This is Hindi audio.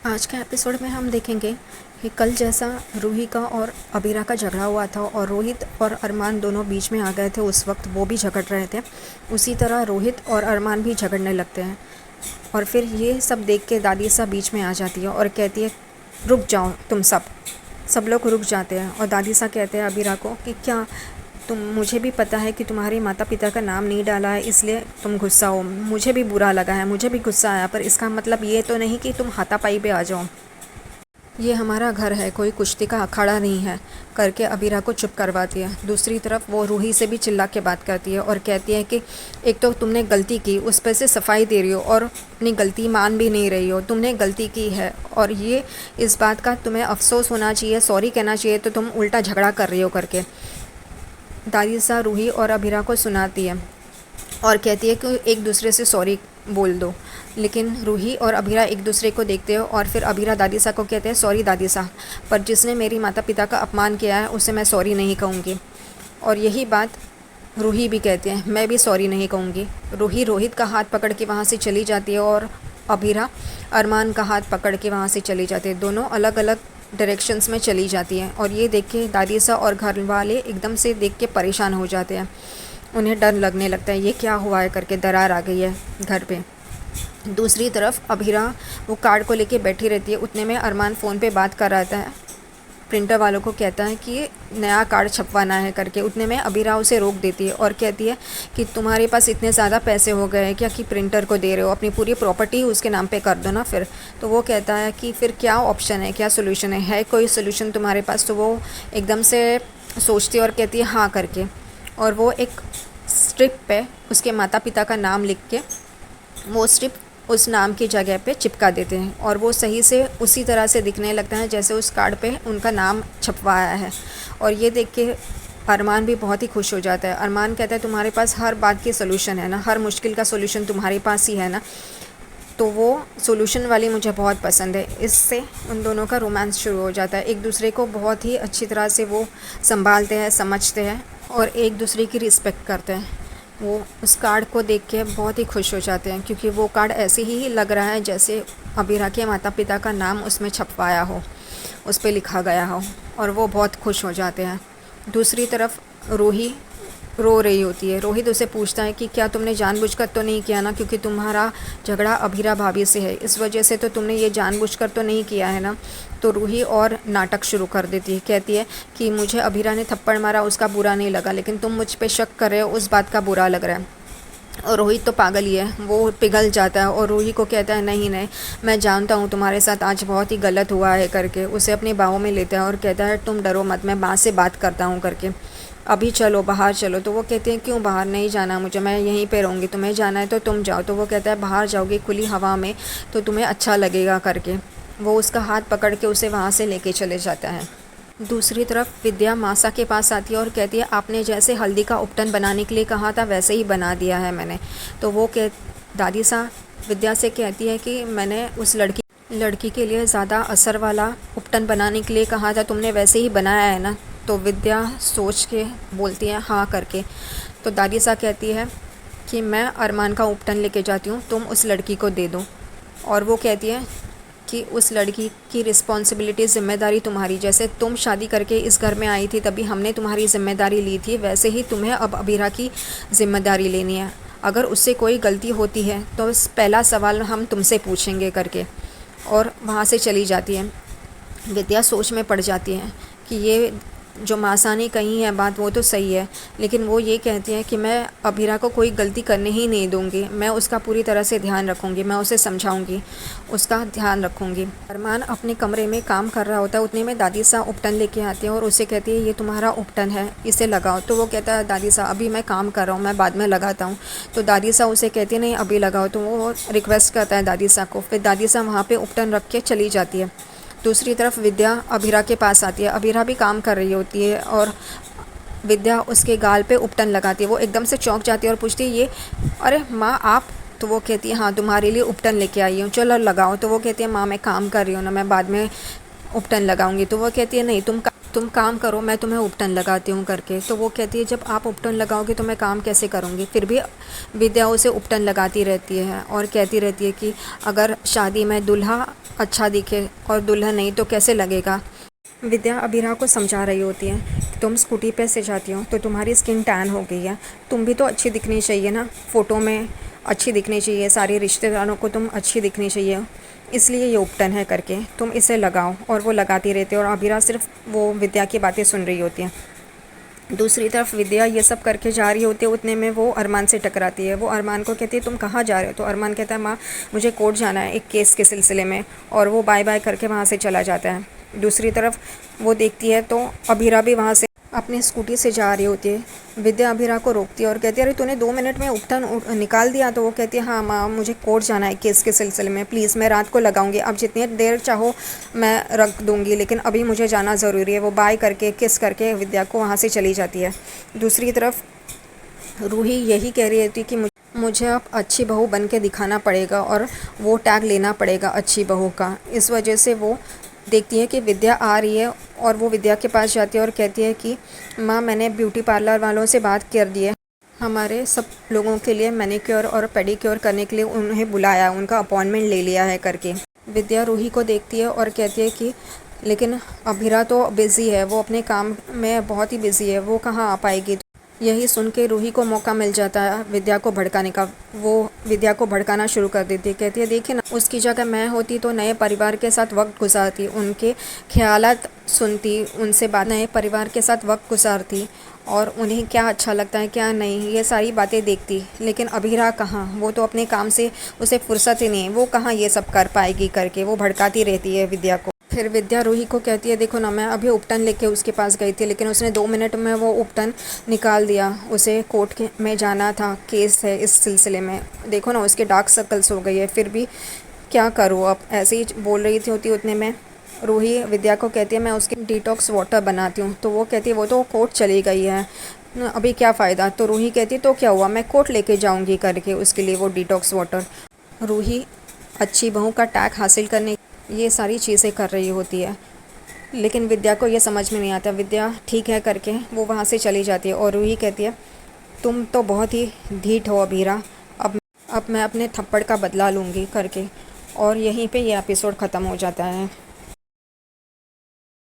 आज के एपिसोड में हम देखेंगे कि कल जैसा रूही का और अबीरा का झगड़ा हुआ था और रोहित और अरमान दोनों बीच में आ गए थे। उस वक्त वो भी झगड़ रहे थे, उसी तरह रोहित और अरमान भी झगड़ने लगते हैं। और फिर ये सब देख के दादी सा बीच में आ जाती है और कहती है, रुक जाओ तुम सब लोग रुक जाते हैं। और दादी सा कहते हैं अबीरा को कि क्या मुझे भी पता है कि तुम्हारे माता पिता का नाम नहीं डाला है, इसलिए तुम गुस्सा हो। मुझे भी बुरा लगा है, मुझे भी गुस्सा आया, पर इसका मतलब ये तो नहीं कि तुम हाथापाई पे आ जाओ। ये हमारा घर है, कोई कुश्ती का अखाड़ा नहीं है, करके अबीरा को चुप करवाती है। दूसरी तरफ वो रूही से भी चिल्ला के बात करती है और कहती है कि एक तो तुमने गलती की, उस पर से सफाई दे रही हो और अपनी गलती मान भी नहीं रही हो। तुमने गलती की है और ये इस बात का तुम्हें अफसोस होना चाहिए, सॉरी कहना चाहिए, तो तुम उल्टा झगड़ा कर रही हो करके दादी सा रूही और अबीरा को सुनाती है और कहती है कि एक दूसरे से सॉरी बोल दो। लेकिन रूही और अबीरा एक दूसरे को देखते हो और फिर अबीरा दादी सा को कहते हैं, सॉरी दादी सा, पर जिसने मेरी माता पिता का अपमान किया है उसे मैं सॉरी नहीं कहूँगी। और यही बात रूही भी कहते हैं, मैं भी सॉरी नहीं कहूँगी। रूही रोहित का हाथ पकड़ के वहाँ से चली जाती है और अबीरा अरमान का हाथ पकड़ के वहाँ से चली जाती है। दोनों अलग अलग डायरेक्शंस में चली जाती हैं और ये देख के दादी सा और घर वाले एकदम से देख के परेशान हो जाते हैं। उन्हें डर लगने लगता है, ये क्या हुआ है करके, दरार आ गई है घर पे। दूसरी तरफ अबीरा वो कार्ड को लेके बैठी रहती है। उतने में अरमान फ़ोन पे बात कर रहा था, प्रिंटर वालों को कहता है कि नया कार्ड छपवाना है करके। उतने में अबीरा उसे रोक देती है और कहती है कि तुम्हारे पास इतने ज़्यादा पैसे हो गए हैं क्या कि प्रिंटर को दे रहे हो, अपनी पूरी प्रॉपर्टी उसके नाम पे कर दो ना फिर। तो वो कहता है कि फिर क्या ऑप्शन है, क्या सोल्यूशन है कोई सोल्यूशन तुम्हारे पास। तो वो एकदम से सोचती है और कहती है हाँ करके। और वो एक स्ट्रिप पे उसके माता पिता का नाम लिख के वो स्ट्रिप उस नाम की जगह पे चिपका देते हैं और वो सही से उसी तरह से दिखने लगता है जैसे उस कार्ड पे उनका नाम छपवाया है। और ये देख के अरमान भी बहुत ही खुश हो जाता है। अरमान कहता है तुम्हारे पास हर बात की सोल्यूशन है ना, हर मुश्किल का सोल्यूशन तुम्हारे पास ही है ना। तो वो सोल्यूशन वाली मुझे बहुत पसंद है। इससे उन दोनों का रोमांस शुरू हो जाता है। एक दूसरे को बहुत ही अच्छी तरह से वो संभालते हैं, समझते हैं और एक दूसरे की रिस्पेक्ट करते हैं। वो उस कार्ड को देख के बहुत ही खुश हो जाते हैं क्योंकि वो कार्ड ऐसे ही लग रहा है जैसे अबीरा के माता पिता का नाम उसमें छपवाया हो, उस पर लिखा गया हो, और वो बहुत खुश हो जाते हैं। दूसरी तरफ रूही रो रही होती है। रोहित उसे पूछता है कि क्या तुमने जानबूझकर तो नहीं किया ना, क्योंकि तुम्हारा झगड़ा अबीरा भाभी से है, इस वजह से तो तुमने ये जानबूझकर तो नहीं किया है ना। तो रूही और नाटक शुरू कर देती है, कहती है कि मुझे अबीरा ने थप्पड़ मारा उसका बुरा नहीं लगा, लेकिन तुम मुझ पे शक कर रहे हो उस बात का बुरा लग रहा है। और रोहित तो पागल ही है, वो पिघल जाता है और रूही को कहता है नहीं नहीं, मैं जानता हूँ तुम्हारे साथ आज बहुत ही गलत हुआ है करके। उसे अपने बाहों में लेता है और कहता है तुम डरो मत, मैं माँ से बात करता हूँ करके, अभी चलो बाहर चलो। तो वो कहते हैं क्यों बाहर नहीं जाना मुझे, मैं यहीं पे रहूँगी, तुम्हें जाना है तो तुम जाओ। तो वो कहता है बाहर जाओगी खुली हवा में तो तुम्हें अच्छा लगेगा करके। वो उसका हाथ पकड़ के उसे वहाँ से लेके चले जाता है। दूसरी तरफ विद्या मासा के पास आती है और कहती है आपने जैसे हल्दी का उपटन बनाने के लिए कहा था वैसे ही बना दिया है मैंने। तो वो दादी सा विद्या से कहती है कि मैंने उस लड़की के लिए ज़्यादा असर वाला उपटन बनाने के लिए कहा था, तुमने वैसे ही बनाया है ना। तो विद्या सोच के बोलती है हाँ करके। तो दादी सा कहती है कि मैं अरमान का उपटन लेके जाती हूँ, तुम उस लड़की को दे दो। और वो कहती है कि उस लड़की की रिस्पॉन्सिबिलिटी, ज़िम्मेदारी तुम्हारी, जैसे तुम शादी करके इस घर में आई थी तभी हमने तुम्हारी ज़िम्मेदारी ली थी, वैसे ही तुम्हें अब अबीरा की ज़िम्मेदारी लेनी है। अगर उससे कोई गलती होती है तो पहला सवाल हम तुमसे पूछेंगे करके। और वहाँ से चली जाती है। विद्या सोच में पड़ जाती है कि ये जो मासा ने कही है बात वो तो सही है, लेकिन वो ये कहती है कि मैं अबीरा को कोई गलती करने ही नहीं दूंगी, मैं उसका पूरी तरह से ध्यान रखूंगी, मैं उसे समझाऊंगी, उसका ध्यान रखूंगी। अरमान अपने कमरे में काम कर रहा होता है, उतने में दादी सा उपटन लेके आती है और उसे कहती है ये तुम्हारा उपटन है, इसे लगाओ। तो वो कहता है दादी सा अभी मैं काम कर रहा हूँ, मैं बाद में लगाता हूँ। तो दादी सा उसे कहती है नहीं अभी लगाओ। तो वो रिक्वेस्ट करता है दादी सा को। फिर दादी सा वहाँ पर उपटन रख के चली जाती है। दूसरी तरफ विद्या अबीरा के पास आती है। अबीरा भी काम कर रही होती है और विद्या उसके गाल पे उपटन लगाती है। वो एकदम से चौंक जाती है और पूछती है ये, अरे माँ आप। तो वो कहती है हाँ तुम्हारे लिए उपटन लेके आई हूँ, चलो लगाओ। तो वो कहती है माँ मैं काम कर रही हूँ ना, मैं बाद में उपटन लगाऊंगी। तो वो कहती है नहीं तुम काम करो, मैं तुम्हें उपटन लगाती हूँ करके। तो वो कहती है जब आप उपटन लगाओगे तो मैं काम कैसे करूँगी। फिर भी विद्या उसे उपटन लगाती रहती है और कहती रहती है कि अगर शादी में दूल्हा अच्छा दिखे और दुल्हन नहीं तो कैसे लगेगा। विद्या अबीरा को समझा रही होती है, तुम स्कूटी पे से जाती हो तो तुम्हारी स्किन टैन हो गई है, तुम भी तो अच्छी दिखनी चाहिए ना, फ़ोटो में अच्छी दिखनी चाहिए, सारे रिश्तेदारों को तुम अच्छी दिखनी चाहिए, इसलिए ये उपटन है करके तुम इसे लगाओ। और वो लगाती रहती है और अबीरा सिर्फ वो विद्या की बातें सुन रही होती है। दूसरी तरफ विद्या ये सब करके जा रही होती है, उतने में वो अरमान से टकराती है। वो अरमान को कहती है तुम कहाँ जा रहे हो। तो अरमान कहता है माँ मुझे कोर्ट जाना है एक केस के सिलसिले में, और वो बाय बाय करके वहाँ से चला जाता है। दूसरी तरफ वो देखती है तो अबीरा भी वहाँ से अपनी स्कूटी से जा रही होती है। विद्या अबीरा को रोकती है और कहती है अरे तूने 2 मिनट में उपटन निकाल दिया। तो वो कहती है हाँ माँ मुझे कोर्ट जाना है केस के सिलसिले में, प्लीज़ मैं रात को लगाऊंगी, अब जितनी देर चाहो मैं रख दूंगी, लेकिन अभी मुझे जाना ज़रूरी है। वो बाय करके किस करके विद्या को वहाँ से चली जाती है। दूसरी तरफ रूही यही कह रही थी कि मुझे अब अच्छी बहू बन के दिखाना पड़ेगा और वो टैग लेना पड़ेगा अच्छी बहू का। इस वजह से वो देखती है कि विद्या आ रही है और वो विद्या के पास जाती है और कहती है कि माँ मैंने ब्यूटी पार्लर वालों से बात कर दी है, हमारे सब लोगों के लिए मैनिक्योर और पेडिक्योर करने के लिए उन्हें बुलाया, उनका अपॉइंटमेंट ले लिया है करके। विद्या रूही को देखती है और कहती है कि लेकिन अबीरा तो बिज़ी है, वो अपने काम में बहुत ही बिज़ी है, वो कहाँ आ पाएगी। यही सुन के रूही को मौका मिल जाता है विद्या को भड़काने का। वो विद्या को भड़काना शुरू कर देती है, कहती है देखिए ना उसकी जगह मैं होती तो नए परिवार के साथ वक्त गुजारती, उनके ख्यालात सुनती, उनसे बात, नए परिवार के साथ वक्त गुजारती और उन्हें क्या अच्छा लगता है क्या नहीं ये सारी बातें देखती। लेकिन अबीरा कहाँ, वो तो अपने काम से उसे फुर्सत ही नहीं है, वो कहाँ ये सब कर पाएगी करके वो भड़काती रहती है विद्या को। फिर विद्या रूही को कहती है देखो ना मैं अभी उपटन लेके उसके पास गई थी, लेकिन उसने 2 मिनट में वो उपटन निकाल दिया, उसे कोर्ट के में जाना था, केस है इस सिलसिले में, देखो ना उसके डार्क सर्कल्स हो गई है, फिर भी क्या करूँ अब। ऐसे ही बोल रही थी होती उतने में रूही विद्या को कहती है मैं उसकी डिटॉक्स वाटर बनाती हूँ। तो वो कहती है वो तो कोर्ट चली गई है, अभी क्या फ़ायदा। तो रूही कहती है तो क्या हुआ, मैं कोर्ट लेके जाऊँगी करके उसके लिए वो डिटॉक्स वाटर। रूही अच्छी बहू का टैग हासिल करने ये सारी चीज़ें कर रही होती है, लेकिन विद्या को ये समझ में नहीं आता। विद्या ठीक है करके वो वहाँ से चली जाती है और रूही कहती है तुम तो बहुत ही ढीठ हो अबीरा, अब मैं अपने थप्पड़ का बदला लूँगी करके। और यहीं पे ये एपिसोड ख़त्म हो जाता है।